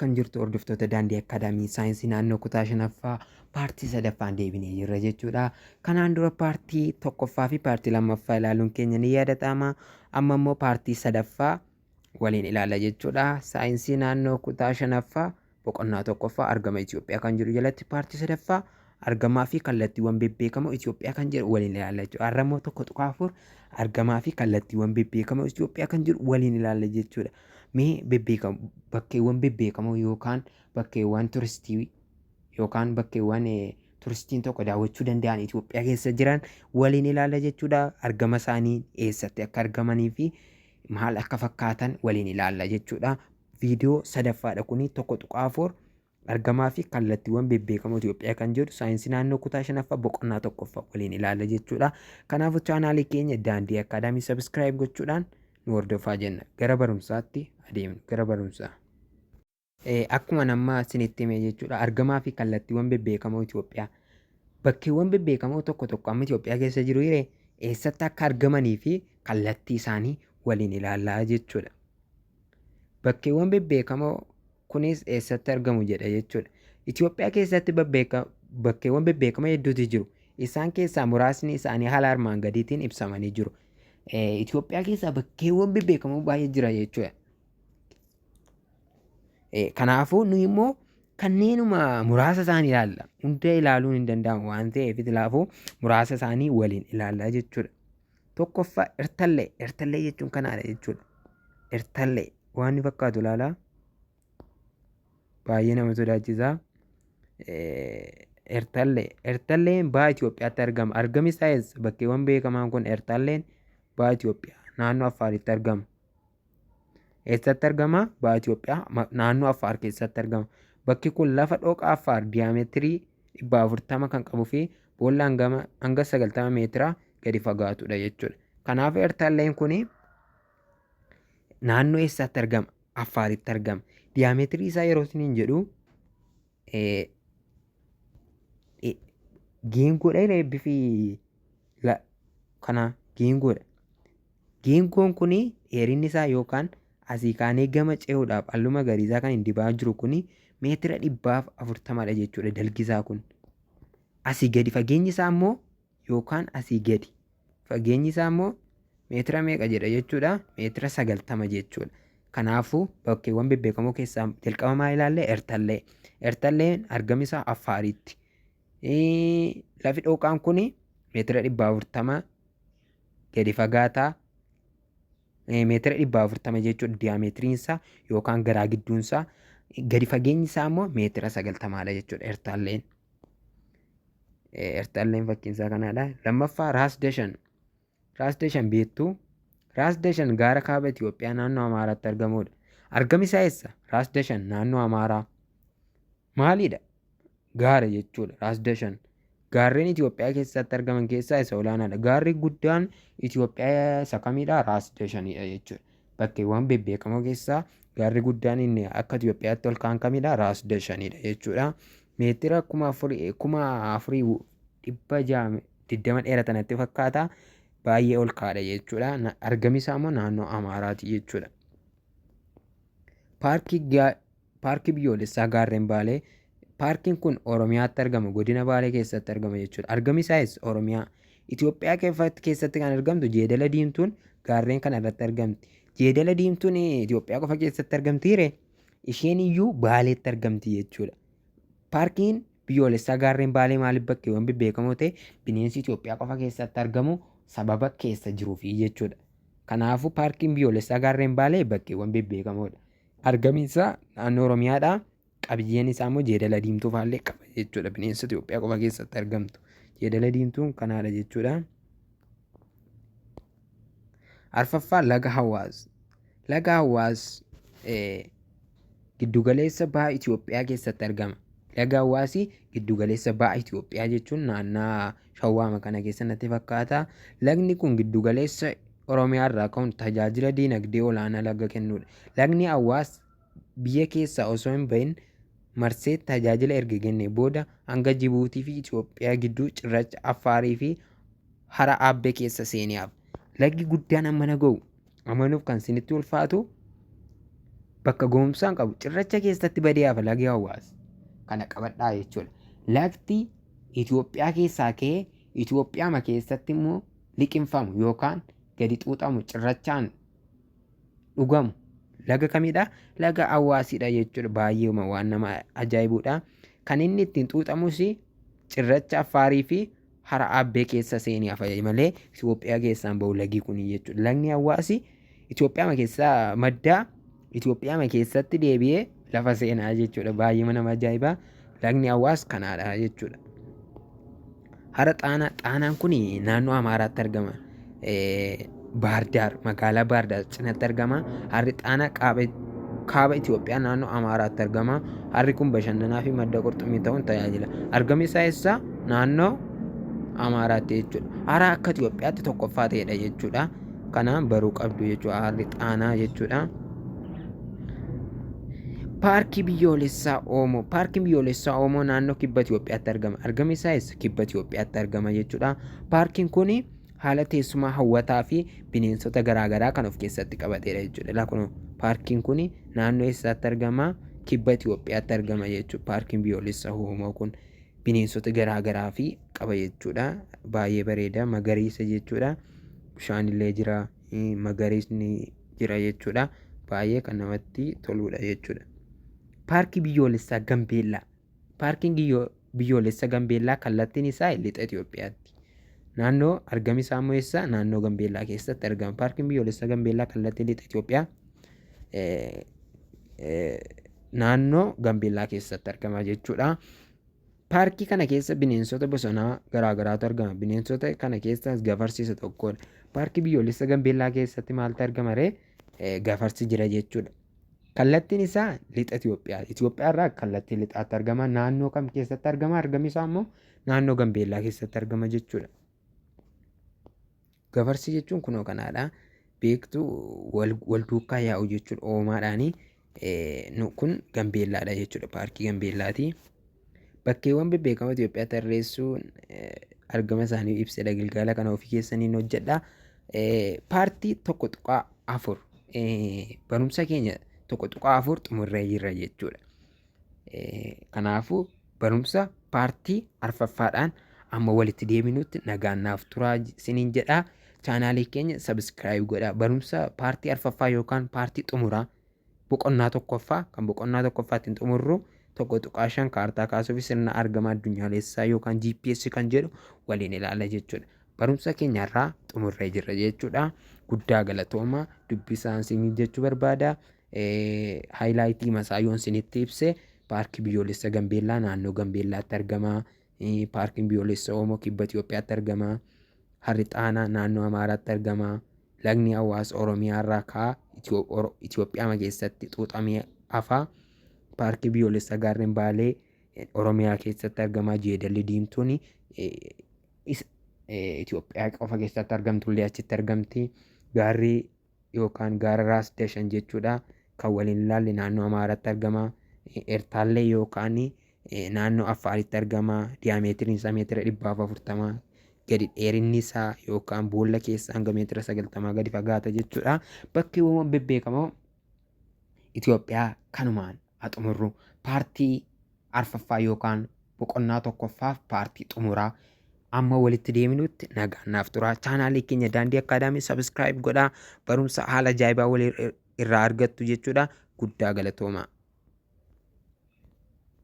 Akkam jirtu hordoftoota Daandii Akaadaamii Saayinsii Naannoo Kutaa Shanaffaa paartii sadaffaan deebinee jirra jechuudha. Kanaan dura paartii tokkoffaa fi paartii lammaffaa ilaaluun keenya ni yaadatama. Amma immoo paartii sadaffaa waliin ilaalla jechuudha. Saayinsii Naannoo Kutaa Shanaffaa boqonnaa tokkoffaa argama Itoophiyaa kan jedhu jalatti paartii sadaffaa argamaa fi kallattiiwwan bebbeekamoo Itoophiyaa kan jedhu waliin ilaalla jechuudha. Har'a immoo tokko tuqaa afur argamaa fi kallattiiwwan bebbeekamoo Itoophiyaa kan jedhu waliin ilaalla jechuudha. Mee bakkeewwan bebbeekamoo yookaan bakkeewwan turistii yookaan bakkeewwan turistiin tokko daawwachuu danda'an Itoophiyaa keessa jiran waliin ilaalla jechuudha. Argama isaanii eessatti akka argamanii fi maal akka fakkaatan waliin ilaalla jechuudha. Viidiyoo sadaffaadha kuni tokko tuqaa afur argamaa fi kallattiiwwan bebbeekamoo Itoophiyaa kan jedhu saayinsii naannoo kutaa shanaffaa boqonnaa tokkoffaa waliin ilaalla jechuudha. Kanaafuu chaanaalii keenya Daandii Akaadaamii sabskiraayib gochuudhaan nu hordofaa jenna. Gara barumsaatti adeemnu. Gara barumsaa. Akkuma nama isinitti hime jechuudha. Argamaa fi kallattiiwwan bebbeekamoo Itoophiyaa. Bakkeewwan bebbeekamoo tokko tokko amma Itoophiyaa keessa jiru hiree eessatti akka argamanii fi kallattii isaanii waliin ilaallaa jechuudha. Bakkeewwan bebbeekamoo kunis eessatti argamu jedha jechuudha. Itoophiyaa keessatti bakkeewwan bebbeekamoo hedduutu jiru. Isaan keessaa muraasni isaanii haala armaan gadiitiin ibsamanii jiru. Itoophiyaa keessaa bakkeewwan bebbeekamoo baay'ee jira jechuudha. Kanaafuu nu immoo kanneenuma muraasa isaanii ilaalla. Hunda ilaaluun hin danda'amu waan ta'eef kanaafuu muraasa isaanii waliin ilaallaa jechuudha. Tokkoffaa Ertallee. Ertallee jechuun kanaadha jechuudha. Ertallee waan inni fakkaatu ilaalaa. Baay'ee nama sodaachisaa. Ertalleen baha Itoophiyaatti argama. Argami isaa eessa? Bakkeewwan beekamaan kun Ertalleen baha Itoophiyaa naannoo Affaaritti argama. Eessatti argama? Baha Itoophiyaa naannoo Affaar keessatti argama. Bakki kun lafa dhooqa Affaar diyaameetirii 440 kan qabuu fi boolla hanga 90 meetira gadi fagaatudha jechuudha. Kanaaf Ertalleen kun naannoo eessatti argama? Affaaritti argama. Diyaameetirii isaa yeroo isiniin jedhu geengoodha bifi kana geengoodha. Geengoon kun dheerinni isaa yookaan asii kaanee gama ce'uudhaaf halluu magariisaa kan hin dibaa jiru kun meetira 440dha jechuudha dalgisaa kun. Asii gadi fageenyi isaa immoo yookaan asii gadi fageenyi isaa immoo meetira meeqa jedha jechuudha? Meetira 90 jechuudha. Kanaafuu bakkeewwan bebbeekamoo keessaa jalqaba maal ilaalle? Ertallee. Ertalleen argami isaa Affaaritti. Lafi dhooqaan kun meetira 440 gadi fagaataa. Meetira 440 jechuudha diyaameetiriin isaa yookaan garaa gidduun isaa. Gadi fageenyi isaa immoo meetira 90dha jechuudha Ertalleen. Ertalleen fakkiin isaa kanaadha. Lammaffaa Raas Dashan. Raas Dashan beektuu? Raas Dashan gaara kaaba Itoophiyaa naannoo Amaaraatti argamudha. Argami isaa eessa? Raas Dashan naannoo Amaaraa. Maalidha? Gaara jechuudha Raas Dashan. Gaarreen Itoophiyaa keessatti argaman keessaa isa olaanaadha. Gaarri guddaan Itoophiyaa isa kamidha? Raas Dashanidha jechuudha. Bakkeewwan bebbeekamoo keessaa gaarri guddaan inni akka Itoophiyaatti ol ka'an kamidha? Raas Dashanidha jechuudha. Meetira 4620 dheerata natti fakkaata. Baay'ee ol kaadha jechuudha. Argami isaa immoo naannoo Amaaraati jechuudha. Paarkii biyyoolessaa gaarreen Baalee. Paarkiin kun Oromiyaatti argama. Godina Baalee keessatti argama jechuudha. Argami isaa eessa? Oromiyaa. Itoophiyaa keessatti kan argamtu Jeedala Diimtuun gaarreen kana irratti argamti. Jeedala Diimtuun Itoophiyaa qofa keessatti argamtiire? Isheen iyyuu Baaleetti argamti jechuudha. Paarkiin biyyoolessaa gaarreen Baalee maaliif bakkeewwan bebbeekamoo ta'e bineensi Itoophiyaa qofa keessatti argamu sababa keessa jiruufi jechuudha. Kanaafuu paarkiin biyyoolessaa gaarreen Baalee bakkeewwan bebbeekamoodha. Argami isaa naannoo Oromiyaadha. Qabiyyeen isaa immoo Jeedala Diimtuu faallee qaba jechuudha. Bineensa Itoophiyaa qofa keessatti argamtu. Jeedala Diimtuun kanaadha jechuudha. Arfaffaa Laga Hawaas. Laga Hawaas giddugaleessa baha Itoophiyaa keessatti argama. Laga Hawaasii giddugaleessa baha Itoophiyaa jechuun naannoo Shawwaama kana keessa natti fakkaata. Lagni kun giddugaleessa Oromiyaa irraa ka'uun tajaajila diinagdee olaanaa laga kennudha. Lagni Hawaas biyya keessaa osoo hin bahin marsee tajaajila erga kennee booda hanga Jibuutii fi Itoophiyaa gidduu cirracha Affaarii fi hara Aabbee keessa seenee hafa. Lagni guddaan amma na ga'u amanuuf kan isinitti ulfaatu bakka ga'umsaan qabu cirracha keessatti badee hafa lagi Awwaas. Kana qabadhaa jechuudha. Lagdi Itoophiyaa keessaa ka'ee Itoophiyaa keessatti immoo liqinfamu yookaan gadi xuuxamu cirrachaan dhugamu laga kamidha? Laga Awwaasidha jechuudha. Baay'ee waan nama ajaa'ibuudha. Kan inni ittiin xuuxamus cirracha Affaarii fi hara Abbee keessa seenee hafa malee Itoophiyaa keessaan bahu lagi kun jechuudha. Lagni Awwaasi Itoophiyaa keessaa maddaa Itoophiyaa keessatti deebi'ee lafa seenaa jechuudha. Baay'ee nama ajaa'ibaa. Lagni Awwaas kanaadha jechuudha. Hara Xaanaa. Xaanaan kun naannoo Amaaraatti argama. Baardaar magaalaa Baardaar cinaatti argama. Harri Xaanaa kaaba Itoophiyaa naannoo Amaaraatti argama. Harri kun bashannanaa fi madda qurxummii ta'uun tajaajila. Argamni isaa eessa? Naannoo Amaaraatti jechuudha. Hara akka Itoophiyaatti tokkoffaa ta'edha jechuudha. Kanaan baruu qabdu jechuudha. Harri Xaanaa jechuudha. Paarkii biyyoolessaa Oomoo. Paarkiin biyyoolessaa Oomoo naannoo kibba Itoophiyaatti argama. Argamni isaa eessa? Kibba Itoophiyaatti argama jechuudha. Paarkiin kun haala teessumaa hawwataa fi bineensota garaagaraa kan of keessatti qabatedha jechuudha. Kun paarkiin kun naannoo eessaatti argama? Kibba Itoophiyaatti argama jechuudha. Paarkiin biyyoolessaa Oomoo kun bineensota garaagaraa fi qaba jechuudha. Baay'ee bareeda. Magariisa jechuudha. Bishaanillee jira. Magariisni jira jechuudha. Baay'ee kan namatti toludha jechuudha. Paarkii biyyoolessaa Gambeellaa. Paarkiin biyyoolessaa Gambeellaa kallattiin isaa lixa Itoophiyaatti. Naannoo argami isaa immoo eessa? Naannoo Gambeellaa keessatti argama. Paarkiin biyyoolessaa Gambeellaa kallattii lixa Itoophiyaa naannoo Gambeellaa keessatti argama jechuudha. Paarkii kana keessa bineensota bosonaa garaagaraatu argama. Bineensota kana keessas gafarsi isa tokkodha. Paarkii biyyoolessaa Gambeellaa keessatti maaltu argama ree? Gafarsi jira jechuudha. Kallattiin isaa lixa Itoophiyaa. Itoophiyaa irraa kallattii lixaatti argama. Naannoo kam keessatti argama? Argami isaa immoo naannoo Gambeellaa keessatti argama jechuudha. Gafarsi jechuun kunoo kanaadha. Beektuu wal duukaa yaa'u jechuudha. Oomaadhaani. Kun Gambeellaadha jechuudha. Paarkii Gambeellaati. Bakkeewwan bebbeekamoo Itoophiyaa tarreessuun argama isaanii ibsedha. Gilgaala kana ofii keessaniin hojjedha. Paartii 1.4 barumsa keenya 1.4 xumurree jirra jechuudha. Kanaafuu barumsa paartii arfaffaadhaan amma walitti deebinutti nagaan naaf turaa isiniin jedha. Chaanaalii keenya sabskiraayib godhaa. Barumsa paartii arfaffaa yookaan paartii xumuraa boqonnaa tokkoffaa kan boqonnaa tokkoffaatti xumurru 1.5 kaartaa kaasuu fi sirna argama addunyaalessaa yookaan GPS kan jedhu waliin ilaala jechuudha. Barumsa keenyarraa xumurree jirra jechuudha. Guddaa galatooma. Dubbisaan isinii jechuu barbaada. Haayilaayitii masaayoon isinitti ibse paarkii biyyoolessaa Gambeellaa naannoo Gambeellaatti argama. Paarkiin biyyoolessaa Oomoo kibba Itoophiyaatti argama. Harri Xaanaa naannoo Amaaraatti argama. Lagni Awwaas Oromiyaa irraa ka'aa Itoophiyaa keessatti xuuxamee hafa. Paarkii biyyoolessaa Gaarren Baalee Oromiyaa keessatti argama. Jeedalli Diimtuun Itoophiyaa qofa keessatti argamtullee achitti argamti. Gaarri yookaan gaara Raas Dashan jechuudha. Kan waliin ilaalle naannoo Amaaraatti argama. Ertaallee yookaan naannoo Affaaritti argama. Diyaameetiriin isaa meetira 440. Gadi dheerinni isaa yookaan boolla keessa hanga meetira 90 gadi fagaata jechuudha. Bakkeewwan bebbeekamoo Itoophiyaa kanumaan xumurru. Paartii arfaffaa yookaan boqonnaa tokkoffaaf paartii xumuraa amma walitti deeminutti nagaan naaf turaa. Chaanaalii keenya Daandii Akaadaamii sabskiraayib godhaa. Barumsa haala ajaa'ibaa walii irraa argattu jechuudha. Guddaa galatooma.